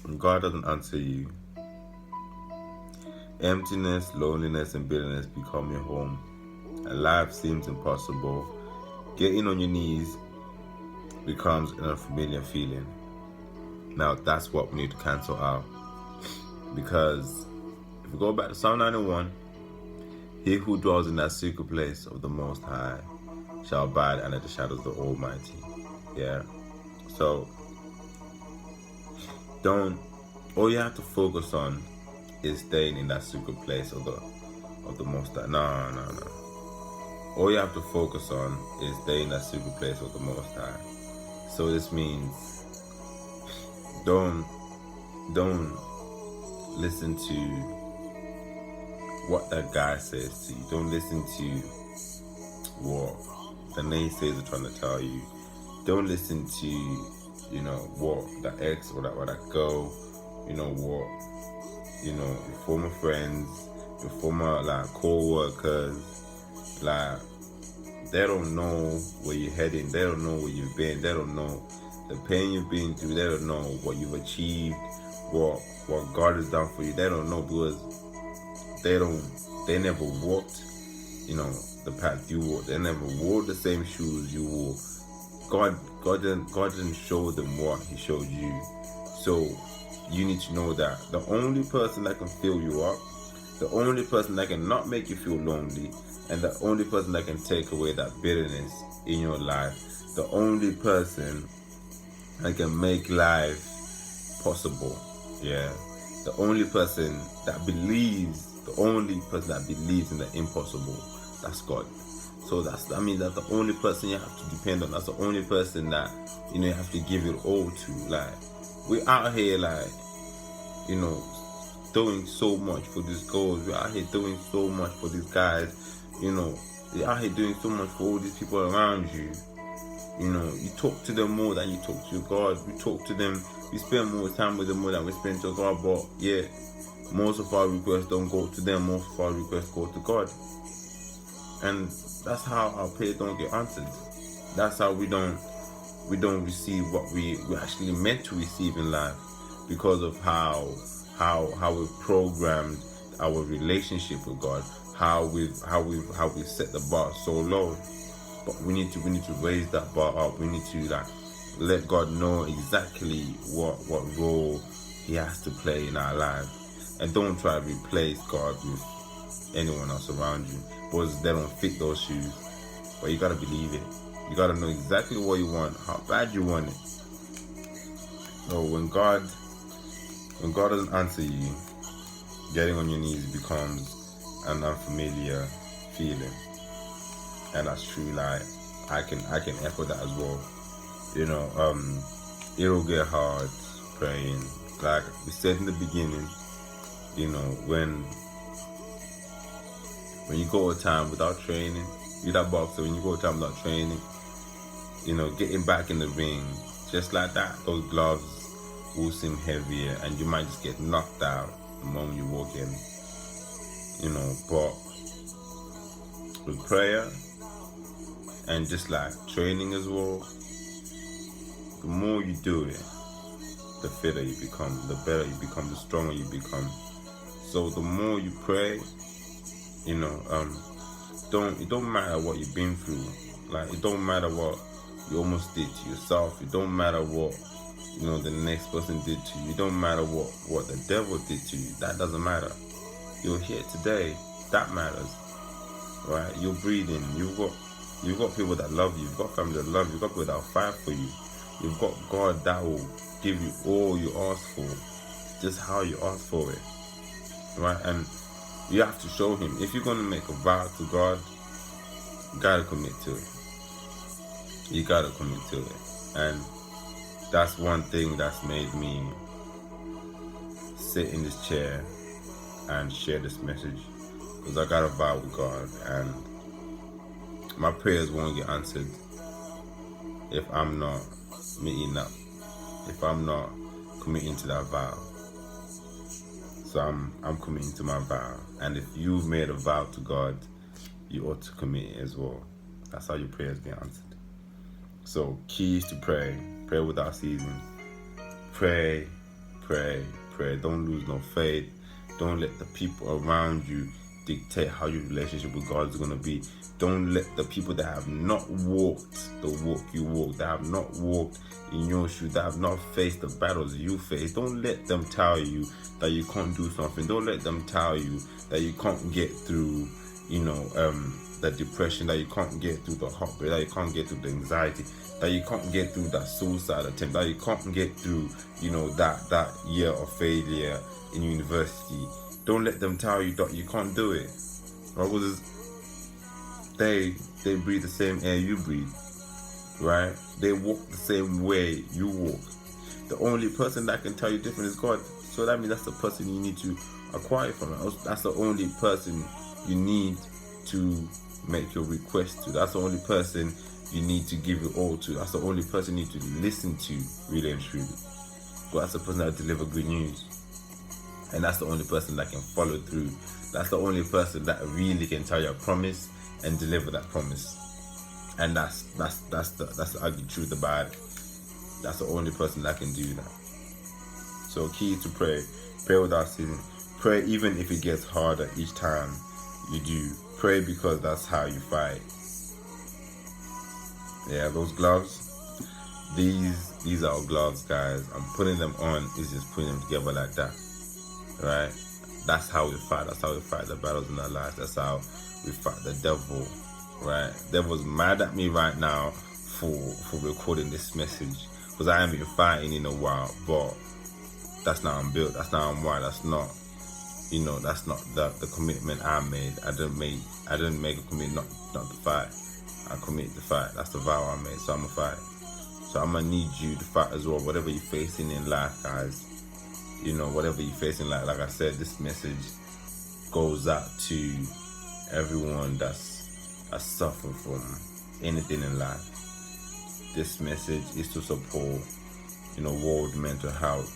when God doesn't answer you, emptiness, loneliness, and bitterness become your home, and life seems impossible. Getting on your knees becomes an unfamiliar feeling. Now, that's what we need to cancel out. Because if we go back to Psalm 91, he who dwells in that secret place of the Most High shall abide under the shadows of the Almighty. Yeah. So, all you have to focus on is staying in that secret place of the Most High. No. All you have to focus on is staying in that secret place of the Most High. So this means don't listen to what that guy says to you. Don't listen to what the naysayers are trying to tell you. Don't listen to what the ex or that girl, your former friends, your former co-workers, they don't know where you're heading. They don't know where you've been. They don't know the pain you've been through. They don't know what you've achieved, what God has done for you. They don't know because they never walked, the path you walked. They never wore the same shoes you wore. God didn't show them what He showed you. So you need to know that the only person that can fill you up, the only person that can not make you feel lonely, and the only person that can take away that bitterness in your life, the only person that can make life possible, the only person that believes in the impossible, that's God. So that means that's the only person you have to depend on. That's the only person that you have to give it all to. We're out here doing so much for these goals. We're out here doing so much for these guys. You're out here doing so much for all these people around you. You talk to them more than you talk to your God. We talk to them. We spend more time with them more than we spend to God. But most of our requests don't go to them. Most of our requests go to God. And that's how our prayers don't get answered. That's how we don't receive what we're actually meant to receive in life, because of how we've programmed our relationship with God, how we've set the bar so low. But we need to raise that bar up. We need to let God know exactly what role He has to play in our lives, and don't try to replace God with anyone else around you, because they don't fit those shoes. But you gotta believe it. You gotta know exactly what you want, how bad you want it. So when God doesn't answer you, getting on your knees becomes an unfamiliar feeling, and that's true. I can echo that as well. It'll get hard praying. Like we said in the beginning, when you go a time without training, you're that boxer. When you go a time without training, getting back in the ring, just like that, those gloves will seem heavier, and you might just get knocked out the moment you walk in. But with prayer and just like training as well, the more you do it, the fitter you become, the better you become, the stronger you become. So the more you pray, it don't matter what you've been through. It don't matter what you almost did to yourself. It don't matter what the next person did to you. It don't matter what the devil did to you. That doesn't matter. You're here today. That matters, right? You're breathing. You've got people that love you. You've got family that love you. You've got people that will fight for you. You've got God that will give you all you ask for, just how you ask for it, right? And you have to show Him. If you're gonna make a vow to God, you gotta commit to it. You gotta commit to it, and that's one thing that's made me sit in this chair and share this message, because I got a vow with God, and my prayers won't get answered if I'm not meeting up, if I'm not committing to that vow. So I'm committing to my vow, and if you've made a vow to God, you ought to commit it as well. That's how your prayers get answered. So keys to pray without ceasing. Pray pray, pray. Don't lose no faith. Don't let the people around you dictate how your relationship with God is going to be. Don't let the people that have not walked the walk you walk, that have not walked in your shoes, that have not faced the battles you face, don't let them tell you that you can't do something. Don't let them tell you that you can't get through, the depression, that you can't get through the heartbreak, that you can't get through the anxiety, that you can't get through that suicide attempt, that you can't get through, that year of failure in university. Don't let them tell you that you can't do it. Because they breathe the same air you breathe, right? They walk the same way you walk. The only person that can tell you different is God. So that means that's the person you need to acquire from. That's the only person you need to make your request to. That's the only person you need to give it all to. That's the only person you need to listen to, really and truly. But that's the person that will deliver good news. And that's the only person that can follow through. That's the only person that really can tell you a promise and deliver that promise. And that's the ugly truth about it. That's the only person that can do that. So key to pray. Pray without ceasing. Pray even if it gets harder each time you do. Pray because that's how you fight. Yeah, those gloves. These are gloves, guys. I'm putting them on. It's just putting them together like that. Right? That's how we fight. That's how we fight the battles in our lives. That's how we fight the devil. Right? The devil's mad at me right now for recording this message, because I haven't been fighting in a while. But that's not I'm built. That's not I'm wired. That's not, that's not the commitment I made. I didn't make a commitment not to fight. I committed to fight. That's the vow I made. So I'm gonna fight. So I'm gonna need you to fight as well. Whatever you're facing in life, guys. Whatever you're facing, like I said, this message goes out to everyone that's suffering from anything in life. This message is to support, world mental health.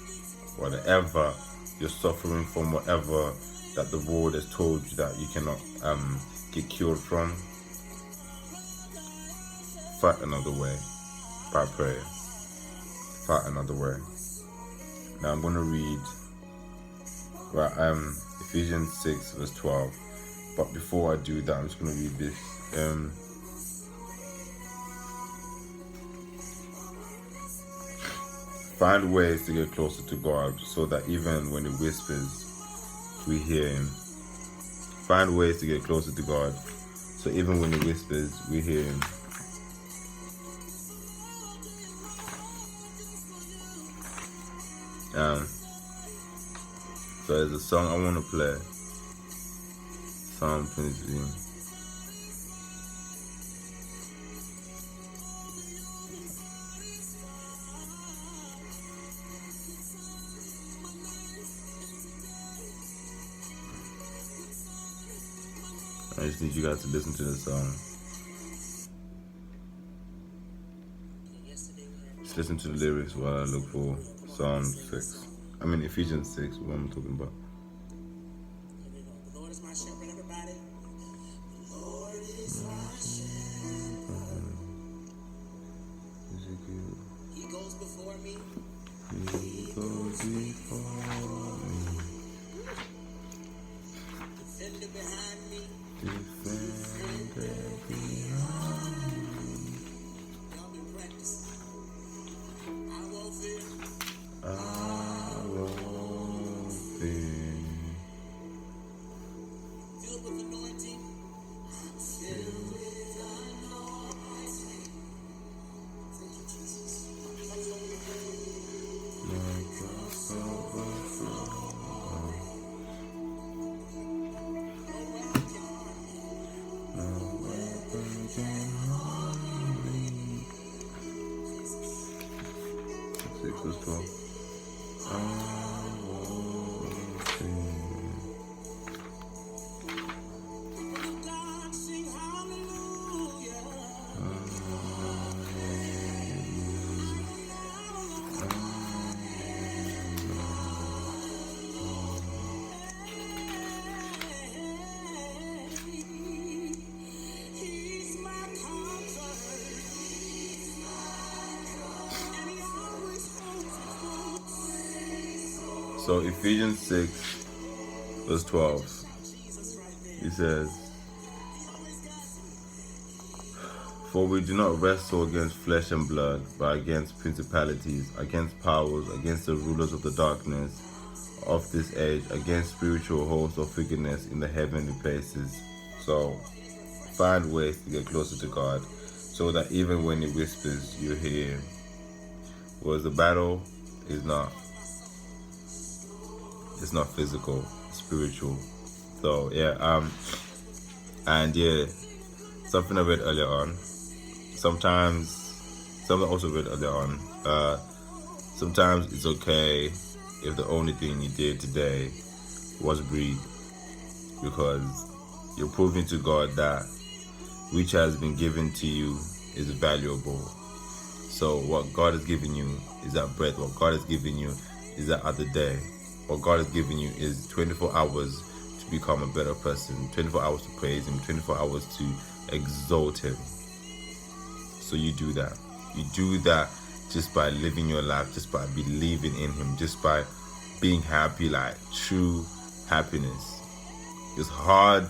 Whatever you're suffering from, whatever that the world has told you that you cannot get cured from, fight another way by prayer. Fight another way. Now I'm going to read Ephesians 6 verse 12. But before I do that, I'm just going to read this. Find ways to get closer to God so that even when He whispers, we hear Him. Find ways to get closer to God so even when He whispers, we hear Him. So there's a song I want to play. Psalm 23. I just need you guys to listen to the song. Just listen to the lyrics while I look for Ephesians 6, what I'm talking about. The Lord is my shepherd, everybody. The Lord is my shepherd. He goes before me. He goes before me. Defender behind me. Defender behind me. Y'all been practicing. I won't fear. Filled with anointing. Filled with anointing. Thank you, Jesus. Like us overflow. No weapon can harm me. 6 verse 12. So Ephesians 6 verse 12, it says, "For we do not wrestle against flesh and blood, but against principalities, against powers, against the rulers of the darkness of this age, against spiritual hosts of wickedness in the heavenly places." So find ways to get closer to God, so that even when He whispers, you hear Him. Whereas the battle is not physical, it's spiritual. So something I read earlier on. Something I also read earlier on. Sometimes it's okay if the only thing you did today was breathe, because you're proving to God that which has been given to you is valuable. So what God has given you is that breath. What God has given you is that other day. What God has given you is 24 hours to become a better person, 24 hours to praise Him, 24 hours to exalt Him. So you do that. You do that just by living your life, just by believing in Him, just by being happy, like true happiness. It's hard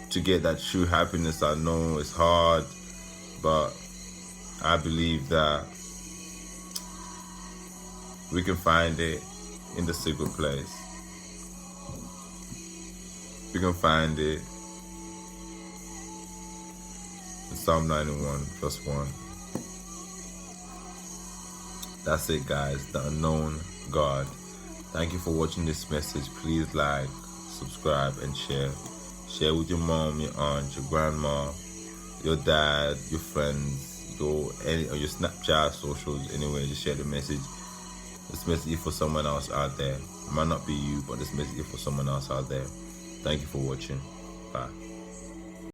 to get that true happiness. I know it's hard, but I believe that we can find it in the secret place. We can find it in Psalm 91 verse 1. That's it, guys. The unknown God. Thank you for watching this message. Please like, subscribe, and share. Share with your mom, your aunt, your grandma, your dad, your friends, your Snapchat, socials. Anyway, just share the message. This message is for someone else out there. It might not be you, but this message is for someone else out there. Thank you for watching. Bye.